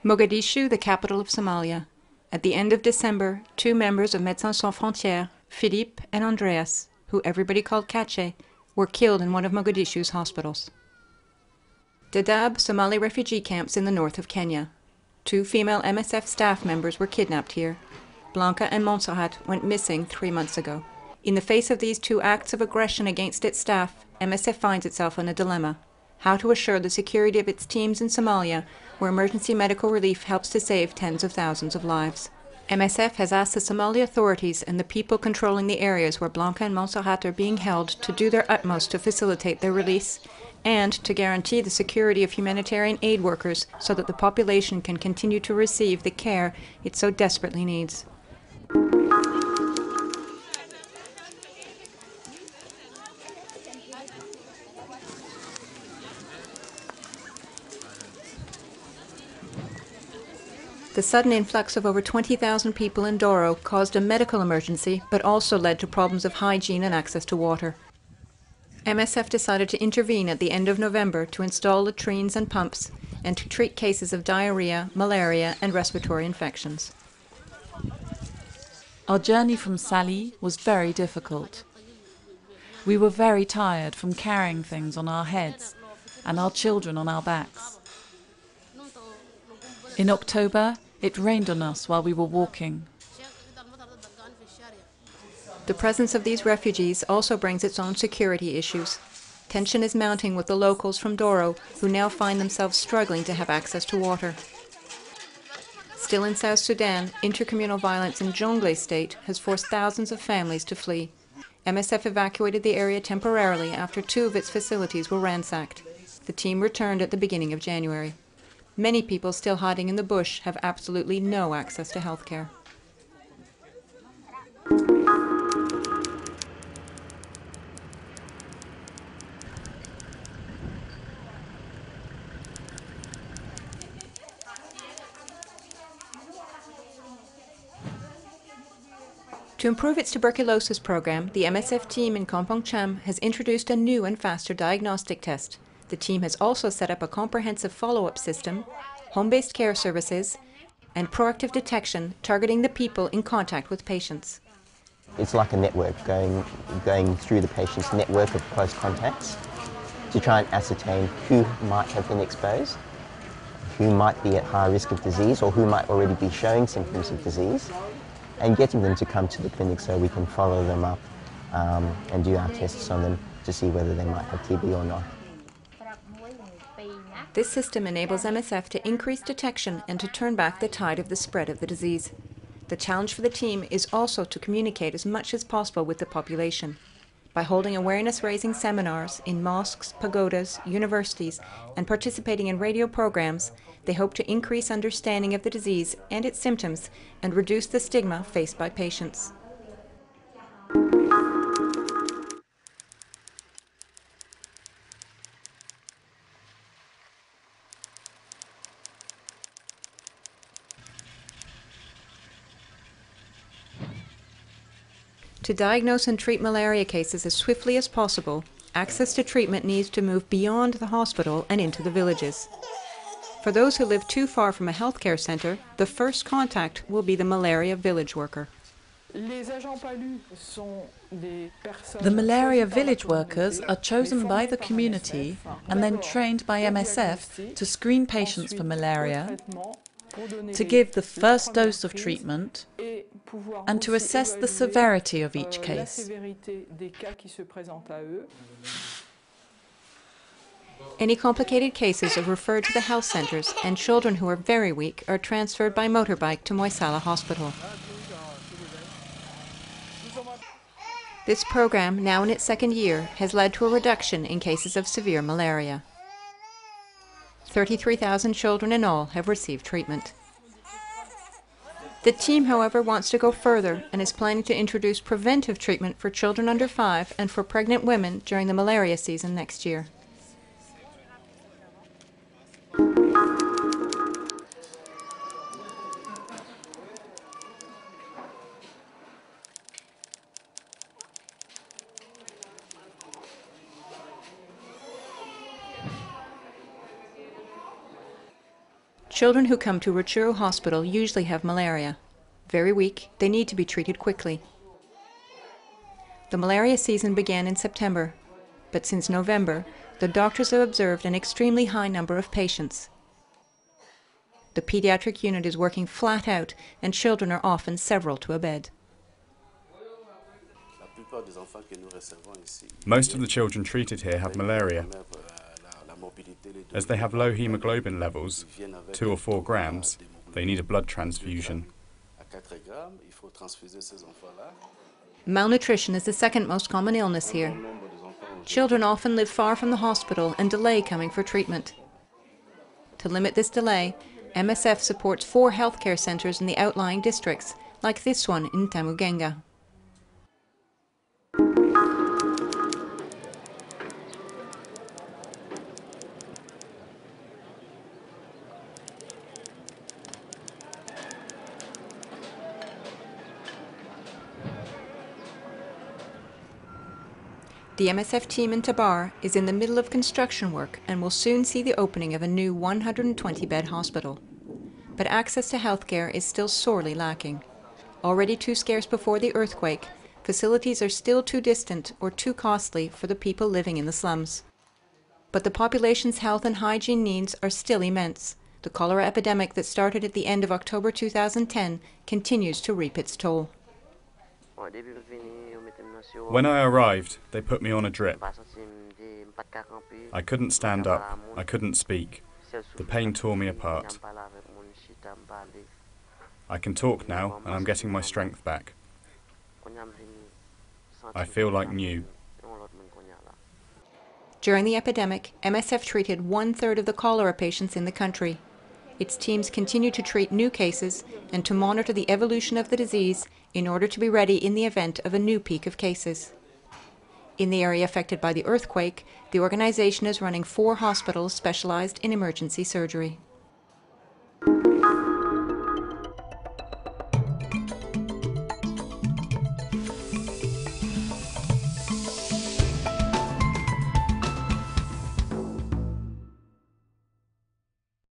Mogadishu, the capital of Somalia. At the end of December, 2 members of Médecins Sans Fronteiras, Philippe and Andreas, who everybody called Cache, were killed in one of Mogadishu's hospitals. Dadaab, Somali refugee camps in the north of Kenya. 2 female MSF staff members were kidnapped here. Blanca and Montserrat went missing 3 months ago. In the face of these 2 acts of aggression against its staff, MSF finds itself in a dilemma: how to assure the security of its teams in Somalia, where emergency medical relief helps to save tens of thousands of lives. MSF has asked the Somali authorities and the people controlling the areas where Blanca and Montserrat are being held to do their utmost to facilitate their release and to guarantee the security of humanitarian aid workers so that the population can continue to receive the care it so desperately needs. The sudden influx of over 20,000 people in Doro caused a medical emergency, but also led to problems of hygiene and access to water. MSF decided to intervene at the end of November to install latrines and pumps and to treat cases of diarrhea, malaria, and respiratory infections. Our journey from Sali was very difficult. We were very tired from carrying things on our heads and our children on our backs. In October, it rained on us while we were walking. The presence of these refugees also brings its own security issues. Tension is mounting with the locals from Doro, who now find themselves struggling to have access to water. Still in South Sudan, intercommunal violence in Jonglei State has forced thousands of families to flee. MSF evacuated the area temporarily after 2 of its facilities were ransacked. The team returned at the beginning of January. Many people still hiding in the bush have absolutely no access to health care. To improve its tuberculosis program, the MSF team in Kampong Cham has introduced a new and faster diagnostic test. The team has also set up a comprehensive follow-up system, home-based care services, and proactive detection targeting the people in contact with patients. It's like a network going through the patient's network of close contacts to try and ascertain who might have been exposed, who might be at high risk of disease, or who might already be showing symptoms of disease, and getting them to come to the clinic so we can follow them up and do our tests on them to see whether they might have TB or not. This system enables MSF to increase detection and to turn back the tide of the spread of the disease. The challenge for the team is also to communicate as much as possible with the population. By holding awareness-raising seminars in mosques, pagodas, universities, and participating in radio programs, they hope to increase understanding of the disease and its symptoms and reduce the stigma faced by patients. To diagnose and treat malaria cases as swiftly as possible, access to treatment needs to move beyond the hospital and into the villages. For those who live too far from a healthcare center, the first contact will be the malaria village worker. The malaria village workers are chosen by the community and then trained by MSF to screen patients for malaria, to give the first dose of treatment, and to assess the severity of each case. Any complicated cases are referred to the health centers, and children who are very weak are transferred by motorbike to Moisala Hospital. This program, now in its 2nd year, has led to a reduction in cases of severe malaria. 33,000 children in all have received treatment. The team, however, wants to go further and is planning to introduce preventive treatment for children under 5 and for pregnant women during the malaria season next year. Children who come to Rutshuru Hospital usually have malaria. Very weak, they need to be treated quickly. The malaria season began in September, but since November, the doctors have observed an extremely high number of patients. The pediatric unit is working flat out, and children are often several to a bed. Most of the children treated here have malaria. As they have low hemoglobin levels, 2 or 4 grams, they need a blood transfusion. Malnutrition is the second most common illness here. Children often live far from the hospital and delay coming for treatment. To limit this delay, MSF supports 4 healthcare centres in the outlying districts, like this one in Tamugenga. The MSF team in Tabar is in the middle of construction work and will soon see the opening of a new 120-bed hospital. But access to healthcare is still sorely lacking. Already too scarce before the earthquake, facilities are still too distant or too costly for the people living in the slums. But the population's health and hygiene needs are still immense. The cholera epidemic that started at the end of October 2010 continues to reap its toll. When I arrived, they put me on a drip. I couldn't stand up, I couldn't speak. The pain tore me apart. I can talk now, and I'm getting my strength back. I feel like new. During the epidemic, MSF treated 1/3 of the cholera patients in the country. Its teams continue to treat new cases and to monitor the evolution of the disease in order to be ready in the event of a new peak of cases. In the area affected by the earthquake, the organization is running 4 hospitals specialized in emergency surgery.